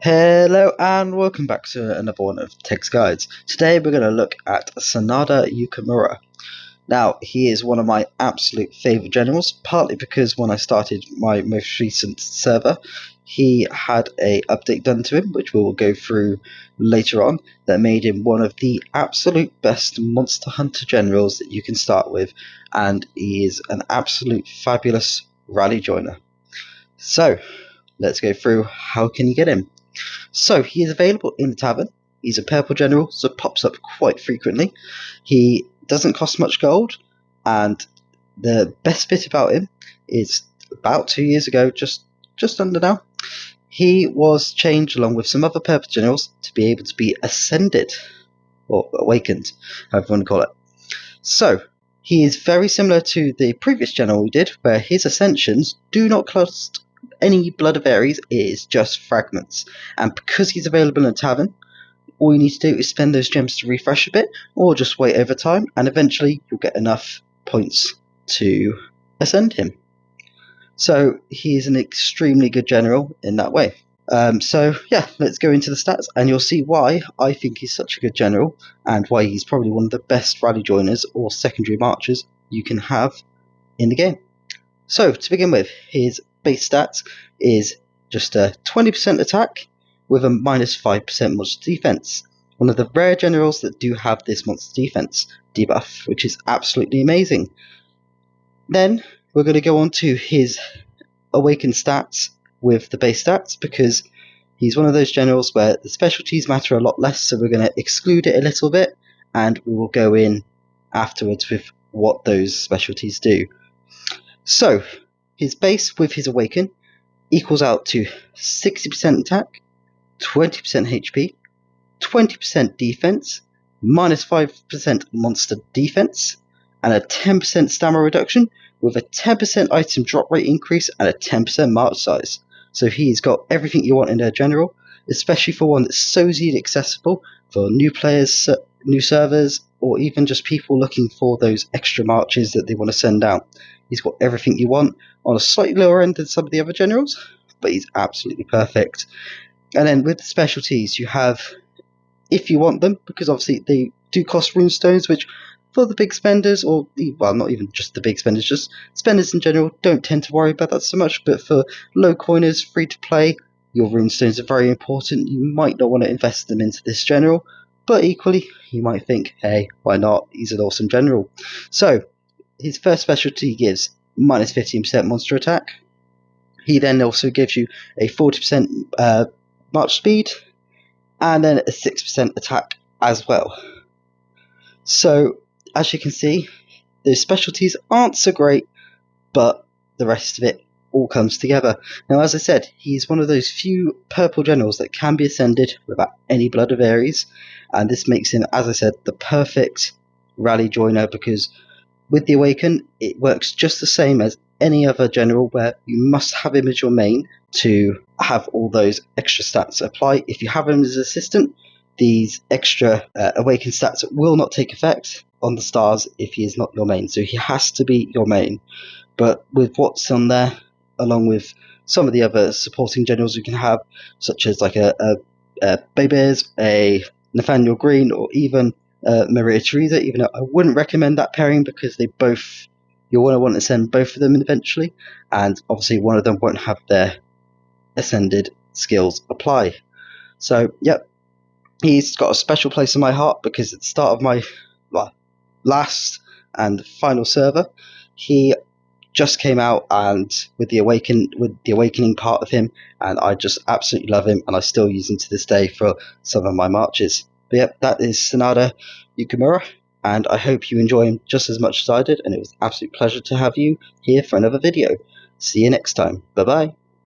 Hello and welcome back to another one of Tech's Guides. Today we're going to look at Sanada Yukimura. Now, he is one of my absolute favourite generals, partly because when I started my most recent server, he had an update done to him, which we will go through later on, that made him one of the absolute best monster hunter generals that you can start with, and he is an absolute fabulous rally joiner. So, let's go through how can you get him. So he is available in the tavern. He's a purple general, so pops up quite frequently. He doesn't cost much gold, and the best bit about him is about 2 years ago, just under now, he was changed along with some other purple generals to be able to be ascended, or awakened, however you want to call it. So he is very similar to the previous general we did, where his ascensions do not cost any blood of Ares, is just fragments, and because he's available in a tavern, all you need to do is spend those gems to refresh a bit, or just wait over time, and eventually you'll get enough points to ascend him. So he's an extremely good general in that way. So yeah, let's go into the stats, and you'll see why I think he's such a good general, and why he's probably one of the best rally joiners or secondary marchers you can have in the game. So to begin with, his base stats is just a 20% attack with a minus 5% monster defense. One of the rare generals that do have this monster defense debuff, which is absolutely amazing. Then we're going to go on to his awakened stats with the base stats, because he's one of those generals where the specialties matter a lot less, so we're going to exclude it a little bit, and we will go in afterwards with what those specialties do. So his base with his awaken equals out to 60% attack, 20% HP, 20% defense, minus 5% monster defense, and a 10% stamina reduction with a 10% item drop rate increase and a 10% march size. So he's got everything you want in a general, especially for one that's so easily accessible for new players, new servers, or even just people looking for those extra marches that they want to send out. He's got everything you want on a slightly lower end than some of the other generals, but he's absolutely perfect. And then with the specialties, you have, if you want them, because obviously they do cost rune stones, which for the big spenders, or well, not even just the big spenders, just spenders in general, don't tend to worry about that so much. But for low coiners, free to play, your rune stones are very important. You might not want to invest them into this general, but equally, you might think, hey, why not? He's an awesome general. So his first specialty gives minus 15% monster attack. He then also gives you a 40% march speed, and then a 6% attack as well. So as you can see, the specialties aren't so great, but the rest of it all comes together. Now, as I said, he's one of those few purple generals that can be ascended without any blood of Ares, and this makes him, as I said, the perfect rally joiner, because with the Awaken, it works just the same as any other general, where you must have him as your main to have all those extra stats apply. If you have him as an assistant, these extra Awaken stats will not take effect on the stars if he is not your main. So he has to be your main. But with what's on there, along with some of the other supporting generals you can have, such as like a Baybars, a Nathaniel Green, or even Maria Theresa, even though I wouldn't recommend that pairing, because they both, you'll want to send both of them eventually, and obviously one of them won't have their ascended skills apply. So yep, he's got a special place in my heart, because at the start of my last and final server, he just came out, and with the awakening part of him, and I just absolutely love him, and I still use him to this day for some of my marches. But yep, that is Sanada Yukimura, and I hope you enjoy him just as much as I did, and it was an absolute pleasure to have you here for another video. See you next time. Bye bye.